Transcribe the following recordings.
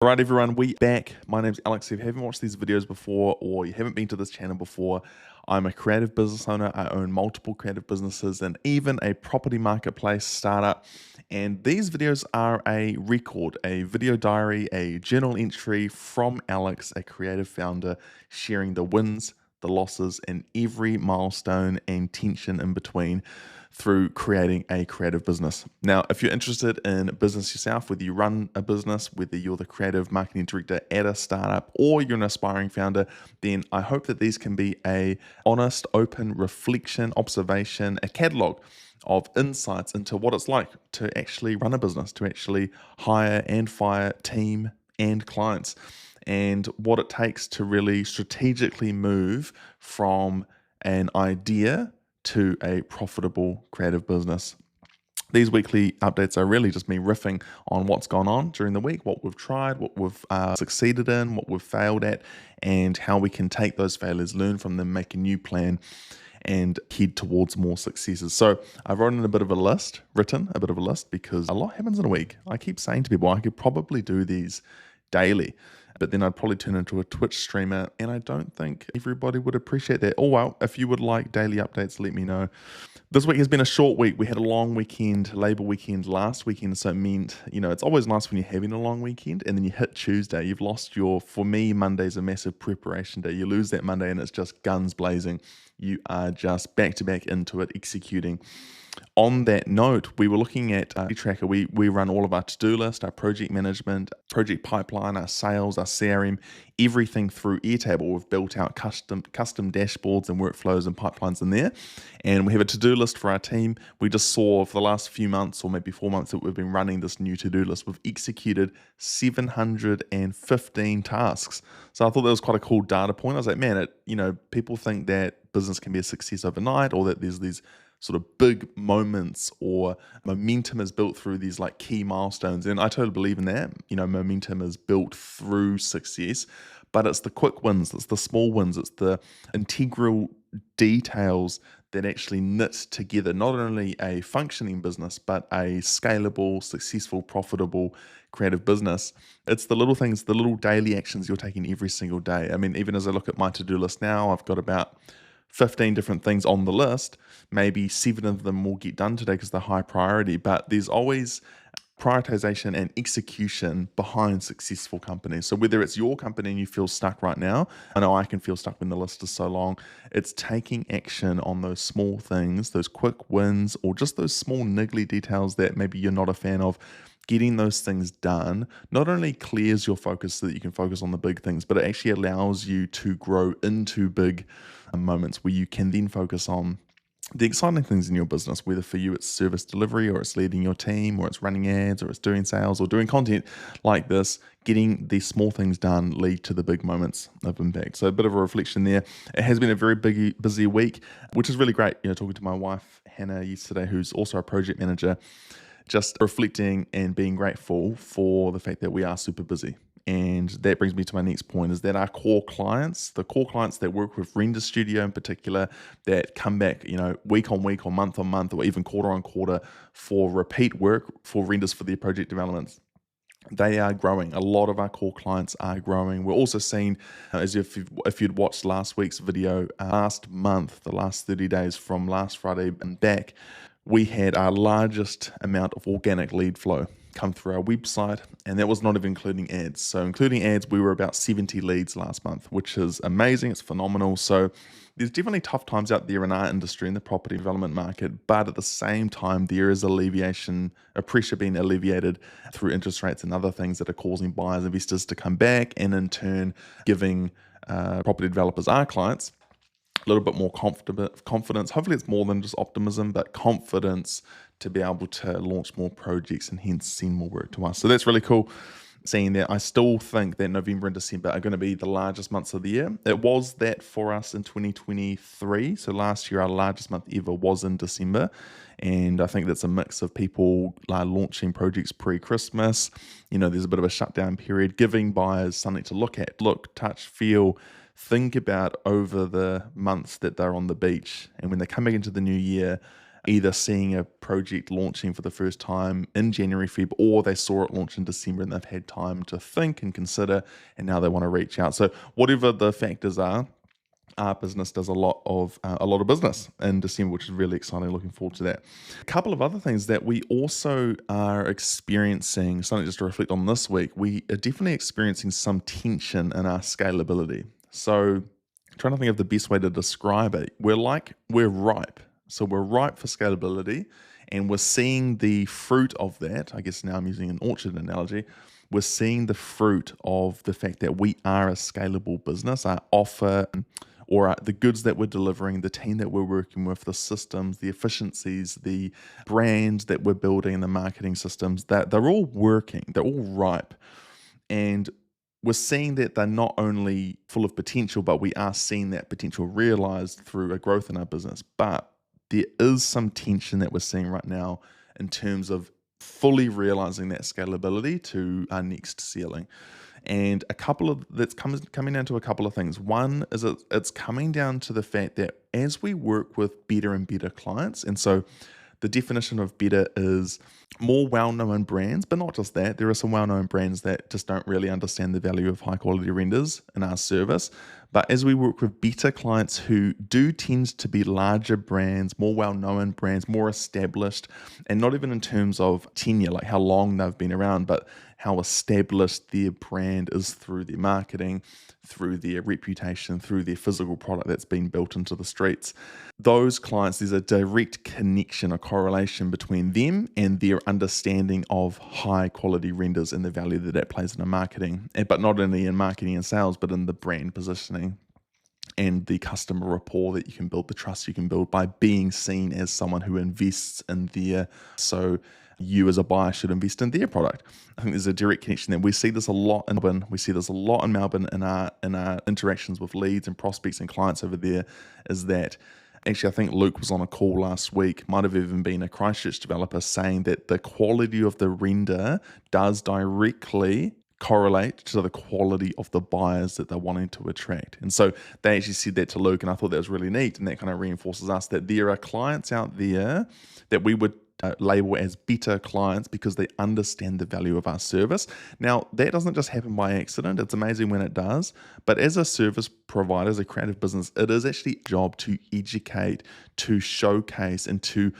Alright everyone, we back. My name's Alex. If you haven't watched these videos before or you haven't been to this channel before, I'm a creative business owner. I own multiple creative businesses and even a property marketplace startup. And these videos are a record, a video diary, a journal entry from Alex, a creative founder, sharing the wins, the losses, and every milestone and tension in between through creating a creative business. Now, if you're interested in business yourself, whether you run a business, whether you're the creative marketing director at a startup, or you're an aspiring founder, then I hope that these can be a honest, open reflection, observation, a catalog of insights into what it's like to actually run a business, to actually hire and fire team and clients, and what it takes to really strategically move from an idea to a profitable creative business. These weekly updates are really just me riffing on what's gone on during the week, what we've tried, what we've succeeded in, what we've failed at, and how we can take those failures, learn from them, make a new plan, and head towards more successes. So I've written a bit of a list because a lot happens in a week. I keep saying to people, I could probably do these daily, but then I'd probably turn into a Twitch streamer, and I don't think everybody would appreciate that. Oh well, if you would like daily updates, let me know. This week has been a short week. We had a long weekend, Labor weekend last weekend, so it meant, it's always nice when you're having a long weekend and then you hit Tuesday, you've lost for me, Monday's a massive preparation day. You lose that Monday and it's just guns blazing. You are just back to back into it, executing. On that note, we were looking at Tracker. We run all of our to-do list, our project management, project pipeline, our sales, our CRM, everything through Airtable. We've built out custom dashboards and workflows and pipelines in there. And we have a to-do list for our team. We just saw for the last few months or maybe 4 months that we've been running this new to-do list. We've executed 715 tasks. So I thought that was quite a cool data point. I was like, man, people think that business can be a success overnight, or that there's these sort of big moments or momentum is built through these like key milestones. And I totally believe in that. Momentum is built through success, but it's the quick wins, it's the small wins, it's the integral details that actually knit together not only a functioning business, but a scalable, successful, profitable, creative business. It's the little things, the little daily actions you're taking every single day. I mean, even as I look at my to-do list now, I've got about 15 different things on the list. Maybe 7 of them will get done today because they're high priority, but there's always prioritization and execution behind successful companies. So whether it's your company and you feel stuck right now, I know I can feel stuck when the list is so long, it's taking action on those small things, those quick wins, or just those small niggly details that maybe you're not a fan of. Getting those things done not only clears your focus so that you can focus on the big things, but it actually allows you to grow into big moments where you can then focus on the exciting things in your business, whether for you it's service delivery, or it's leading your team, or it's running ads, or it's doing sales, or doing content like this. Getting these small things done lead to the big moments of impact. So a bit of a reflection there. It has been a very busy week, which is really great. Talking to my wife, Hannah, yesterday, who's also a project manager, just reflecting and being grateful for the fact that we are super busy. And that brings me to my next point, is that our core clients, the core clients that work with Render Studio in particular, that come back, week on week or month on month or even quarter on quarter for repeat work for renders for their project developments, they are growing. A lot of our core clients are growing. We're also seeing, as if you'd watched last week's video, last month, the last 30 days from last Friday and back, we had our largest amount of organic lead flow come through our website, and that was not even including ads. So including ads, we were about 70 leads last month, which is amazing. It's phenomenal. So there's definitely tough times out there in our industry, in the property development market, but at the same time, there is a pressure being alleviated through interest rates and other things that are causing buyers, investors to come back, and in turn giving property developers, our clients, a little bit more confidence. Hopefully it's more than just optimism, but confidence to be able to launch more projects and hence send more work to us. So that's really cool seeing that. I still think that November and December are going to be the largest months of the year. It was that for us in 2023. So last year, our largest month ever was in December. And I think that's a mix of people launching projects pre-Christmas. There's a bit of a shutdown period, giving buyers something to look at, touch, feel, think about over the months that they're on the beach. And when they're coming into the new year, either seeing a project launching for the first time in January, Feb, or they saw it launch in December and they've had time to think and consider, and now they want to reach out. So whatever the factors are, our business does a lot of business in December, which is really exciting. Looking forward to that. A couple of other things that we also are experiencing, something just to reflect on this week, we are definitely experiencing some tension in our scalability. So trying to think of the best way to describe it. We're ripe. So we're ripe for scalability, and we're seeing the fruit of that. I guess now I'm using an orchard analogy. We're seeing the fruit of the fact that we are a scalable business. Our offer, or the goods that we're delivering, the team that we're working with, the systems, the efficiencies, the brand that we're building, the marketing systems, that they're all working, they're all ripe. And we're seeing that they're not only full of potential, but we are seeing that potential realized through a growth in our business. But there is some tension that we're seeing right now in terms of fully realizing that scalability to our next ceiling. And that's coming down to a couple of things. One is it's coming down to the fact that as we work with better and better clients, and so the definition of better is more well-known brands, but not just that. There are some well-known brands that just don't really understand the value of high-quality renders in our service. But as we work with better clients who do tend to be larger brands, more well-known brands, more established, and not even in terms of tenure, like how long they've been around, but how established their brand is through their marketing, through their reputation, through their physical product that's been built into the streets. Those clients, there's a direct connection, a correlation between them and their understanding of high quality renders and the value that that plays in marketing, but not only in marketing and sales, but in the brand positioning and the customer rapport that you can build, the trust you can build by being seen as someone who invests in so you as a buyer should invest in their product. I think there's a direct connection there. We see this a lot in Melbourne. We see this a lot in Melbourne in our interactions with leads and prospects and clients over there, is that actually I think Luke was on a call last week, might have even been a Christchurch developer, saying that the quality of the render does directly correlate to the quality of the buyers that they're wanting to attract. And so they actually said that to Luke, and I thought that was really neat. And that kind of reinforces us that there are clients out there that we would label as better clients because they understand the value of our service. Now, that doesn't just happen by accident. It's amazing when it does. But as a service provider, as a creative business, it is actually a job to educate, to showcase, and to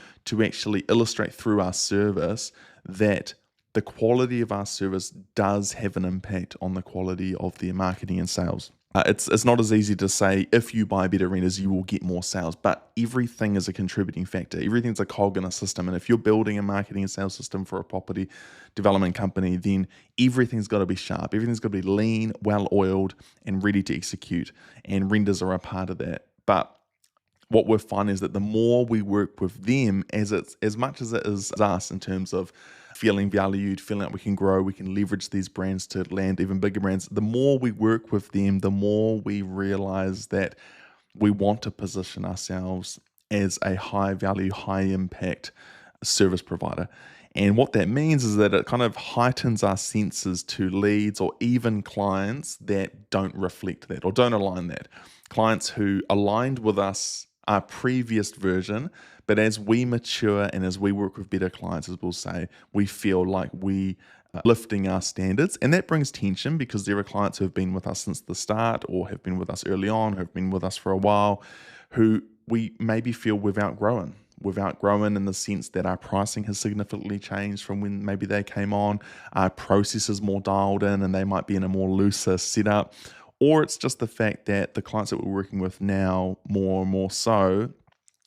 actually illustrate through our service that the quality of our service does have an impact on the quality of their marketing and sales. It's not as easy to say, if you buy better renders, you will get more sales, but everything is a contributing factor. Everything's a cog in a system. And if you're building a marketing and sales system for a property development company, then everything's got to be sharp. Everything's got to be lean, well-oiled, and ready to execute. And renders are a part of that. But what we're finding is that the more we work with them, as much as it is us in terms of feeling valued, feeling like we can grow, we can leverage these brands to land even bigger brands, the more we work with them, the more we realize that we want to position ourselves as a high value, high impact service provider. And what that means is that it kind of heightens our senses to leads or even clients that don't reflect that or don't align that. Clients who aligned with us, our previous version, but as we mature and as we work with better clients, as we'll say, we feel like we are lifting our standards. And that brings tension because there are clients who have been with us since the start or have been with us early on, who have been with us for a while, who we maybe feel we've outgrown. We've outgrown in the sense that our pricing has significantly changed from when maybe they came on. Our process is more dialed in and they might be in a more looser setup. Or it's just the fact that the clients that we're working with now, more and more so,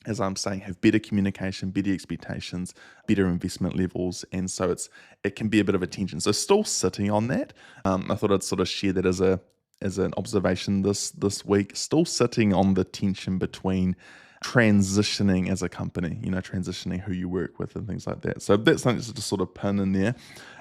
as I'm saying, have better communication, better expectations, better investment levels. And so it can be a bit of a tension. So still sitting on that. I thought I'd sort of share that as an observation this week, still sitting on the tension between transitioning as a company, transitioning who you work with and things like that. So that's something to just sort of pin in there.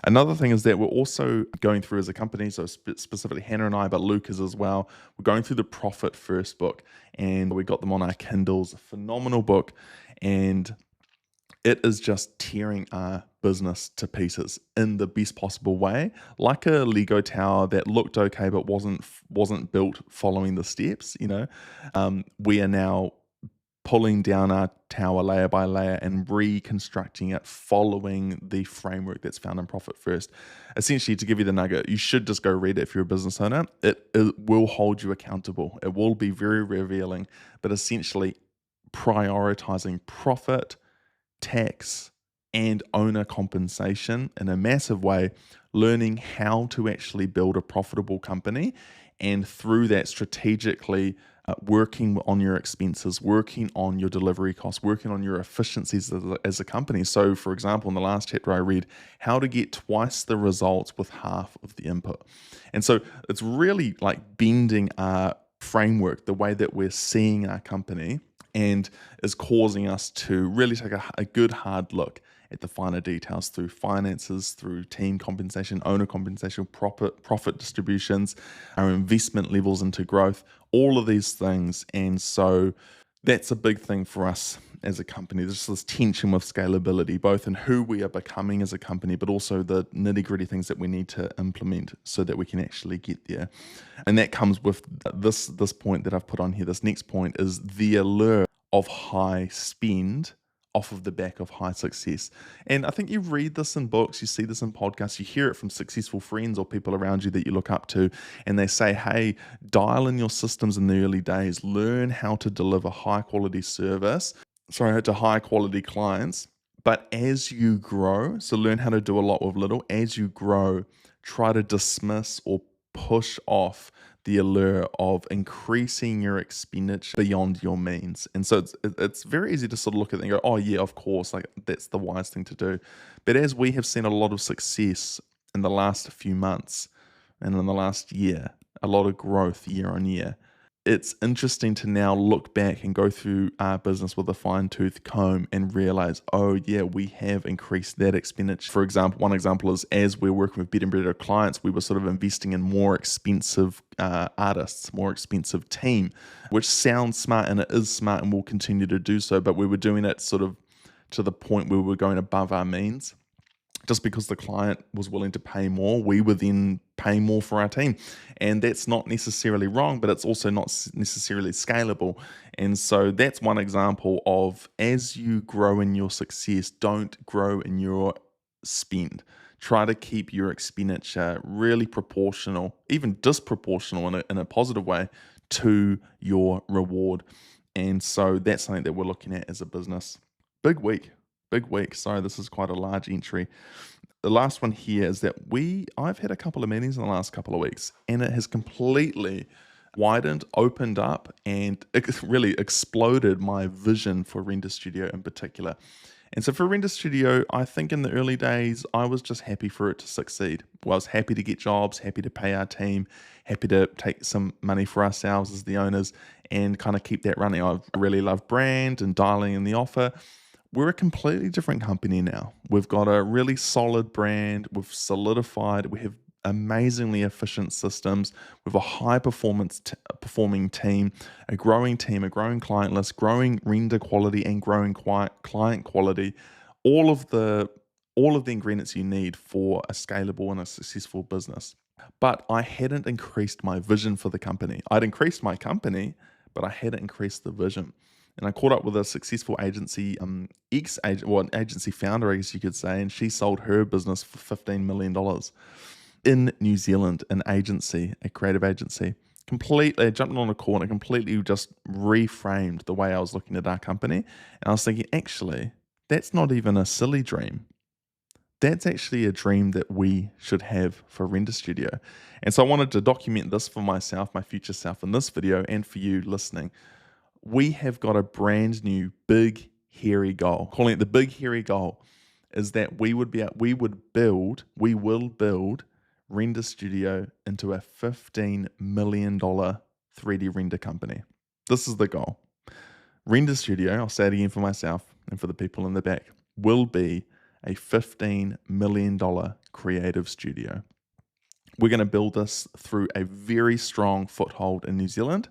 Another thing is that we're also going through as a company, so specifically Hannah and I, but Luke is as well, we're going through the Profit First book, and we got them on our Kindles. A phenomenal book, and it is just tearing our business to pieces in the best possible way, like a Lego tower that looked okay but wasn't built following the steps. We are now pulling down our tower layer by layer and reconstructing it following the framework that's found in Profit First. Essentially, to give you the nugget, you should just go read it if you're a business owner. It will hold you accountable. It will be very revealing, but essentially prioritizing profit, tax, and owner compensation in a massive way, learning how to actually build a profitable company, and through that strategically working on your expenses, working on your delivery costs, working on your efficiencies as a company. So, for example, in the last chapter I read, how to get twice the results with half of the input. And so it's really like bending our framework, the way that we're seeing our company, and is causing us to really take a good hard look at the finer details through finances, through team compensation, owner compensation, profit distributions, our investment levels into growth, all of these things. And so that's a big thing for us as a company. There's this tension with scalability, both in who we are becoming as a company, but also the nitty-gritty things that we need to implement so that we can actually get there. And that comes with this point that I've put on here. This next point is the allure of high spend off of the back of high success. And I think you read this in books, you see this in podcasts, you hear it from successful friends or people around you that you look up to, and they say, hey, dial in your systems in the early days, learn how to deliver high quality service, to high quality clients. But as you grow, so learn how to do a lot with little, as you grow, try to dismiss or push off the allure of increasing your expenditure beyond your means. And so it's very easy to sort of look at it and go, oh yeah, of course, like that's the wise thing to do. But as we have seen a lot of success in the last few months and in the last year, a lot of growth year on year, it's interesting to now look back and go through our business with a fine-tooth comb and realize, oh yeah, we have increased that expenditure. For example, one example is as we're working with Bed and Bread clients, we were sort of investing in more expensive artists, more expensive team, which sounds smart and it is smart and we'll continue to do so, but we were doing it sort of to the point where we were going above our means. Just because the client was willing to pay more, we were then paying more for our team. And that's not necessarily wrong, but it's also not necessarily scalable. And so that's one example of, as you grow in your success, don't grow in your spend. Try to keep your expenditure really proportional, even disproportional in a positive way, to your reward. And so that's something that we're looking at as a business. Big week. Sorry, this is quite a large entry. The last one here is that I've had a couple of meetings in the last couple of weeks, and it has completely widened, opened up, and it really exploded my vision for Render Studio in particular. And so for Render Studio, I think in the early days, I was just happy for it to succeed. Well, I was happy to get jobs, happy to pay our team, happy to take some money for ourselves as the owners and kind of keep that running. I really love brand and dialing in the offer. We're a completely different company now. We've got a really solid brand. We've solidified. We have amazingly efficient systems. We have a high performing team, a growing client list, growing render quality, and growing client quality. All of the ingredients you need for a scalable and a successful business. But I hadn't increased my vision for the company. I'd increased my company, but I hadn't increased the vision. And I caught up with a successful agency, an agency founder, I guess you could say, and she sold her business for $15 million in New Zealand, a creative agency. Completely, I jumped on a call and it completely just reframed the way I was looking at our company. And I was thinking, actually, that's not even a silly dream. That's actually a dream that we should have for Render Studio. And so I wanted to document this for myself, my future self, in this video, and for you listening. We have got a brand new big hairy goal. Calling it the big hairy goal is that we will build Render Studio into a $15 million 3D render company. This is the goal. Render Studio, I'll say it again for myself and for the people in the back, will be a $15 million creative studio. We're going to build this through a very strong foothold in New Zealand.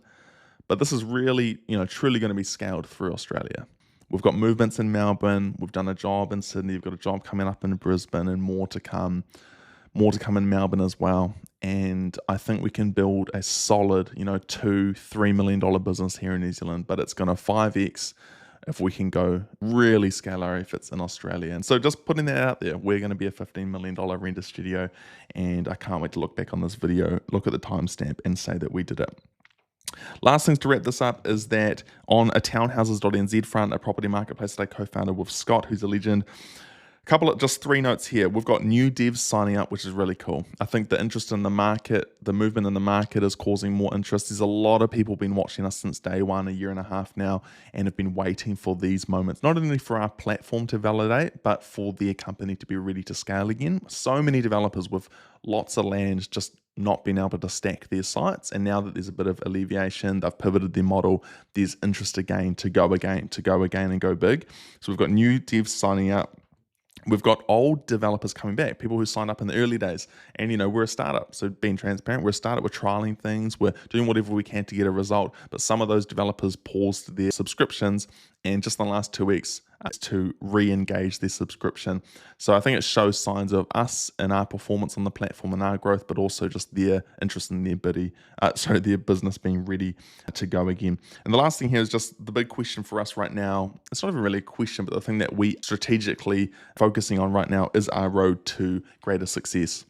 But this is really, truly going to be scaled through Australia. We've got movements in Melbourne. We've done a job in Sydney. We've got a job coming up in Brisbane and more to come. more to come in Melbourne as well. And I think we can build a solid, $2-3 million business here in New Zealand, but it's going to 5x if we can go really scale our efforts in Australia. And so just putting that out there, we're going to be a $15 million renter studio. And I can't wait to look back on this video, look at the timestamp and say that we did it. Last things to wrap this up is that on a townhouses.nz front, a property marketplace that I co-founded with Scott, who's a legend, just 3 notes here. We've got new devs signing up, which is really cool. I think the interest in the market, the movement in the market is causing more interest. There's a lot of people been watching us since day one, a year and a half now, and have been waiting for these moments, not only for our platform to validate, but for their company to be ready to scale again. So many developers with lots of land just not being able to stack their sites. And now that there's a bit of alleviation, they've pivoted their model, there's interest again to go again and go big. So we've got new devs signing up. We've got old developers coming back, people who signed up in the early days. And, we're a startup. So being transparent, we're a startup. We're trialing things. We're doing whatever we can to get a result. But some of those developers paused their subscriptions. And just in the last 2 weeks, to re-engage their subscription. So I think it shows signs of us and our performance on the platform and our growth, but also just their interest in their business being ready to go again. And the last thing here is just the big question for us right now. It's not even really a question, but the thing that we strategically focusing on right now is our road to greater success.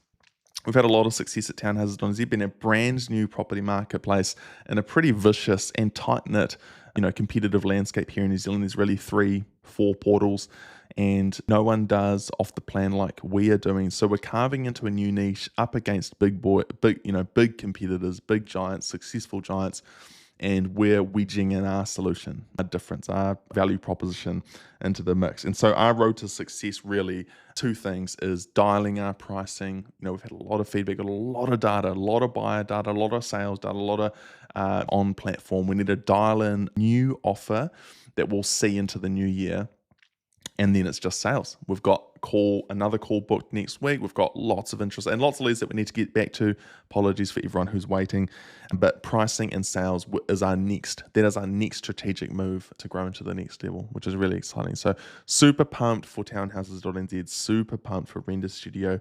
We've had a lot of success at Townhouses.nz, been a brand new property marketplace in a pretty vicious and tight-knit competitive landscape here in New Zealand. There's really 3-4 portals, and no one does off the plan like we are doing. So we're carving into a new niche up against big competitors, big giants, successful giants, and we're wedging in our solution, our difference, our value proposition into the mix. And so our road to success, really 2 things, is dialing our pricing. We've had a lot of feedback, got a lot of data, a lot of buyer data, a lot of sales data, a lot of on platform. We need to dial in new offer that we'll see into the new year. And then it's just sales. We've got another call booked next week. We've got lots of interest and lots of leads that we need to get back to. Apologies for everyone who's waiting. But pricing and sales is our next strategic move to grow into the next level, which is really exciting. So super pumped for townhouses.nz, super pumped for Render Studio.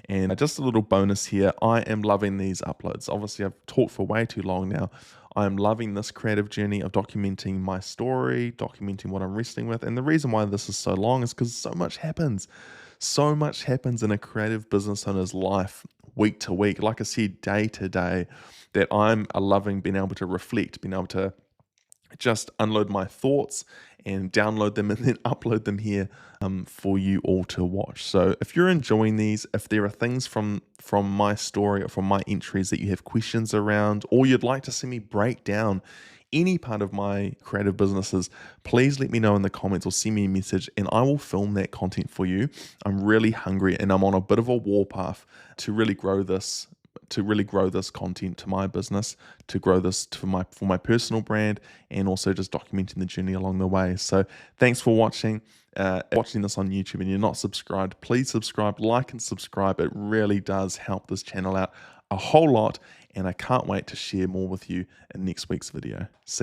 And just a little bonus here, I am loving these uploads. Obviously, I've talked for way too long now. I'm loving this creative journey of documenting my story, documenting what I'm wrestling with. And the reason why this is so long is because so much happens. So much happens in a creative business owner's life week to week, like I said, day to day, that I'm loving being able to reflect, being able to just unload my thoughts and download them and then upload them here for you all to watch. So if you're enjoying these, if there are things from my story or from my entries that you have questions around, or you'd like to see me break down any part of my creative businesses, please let me know in the comments or send me a message and I will film that content for you. I'm really hungry and I'm on a bit of a warpath to really grow this content to my business, to grow this for my personal brand, and also just documenting the journey along the way. So thanks for watching this on YouTube, and you're not subscribed, please subscribe, like and subscribe. It really does help this channel out a whole lot, and I can't wait to share more with you in next week's video. See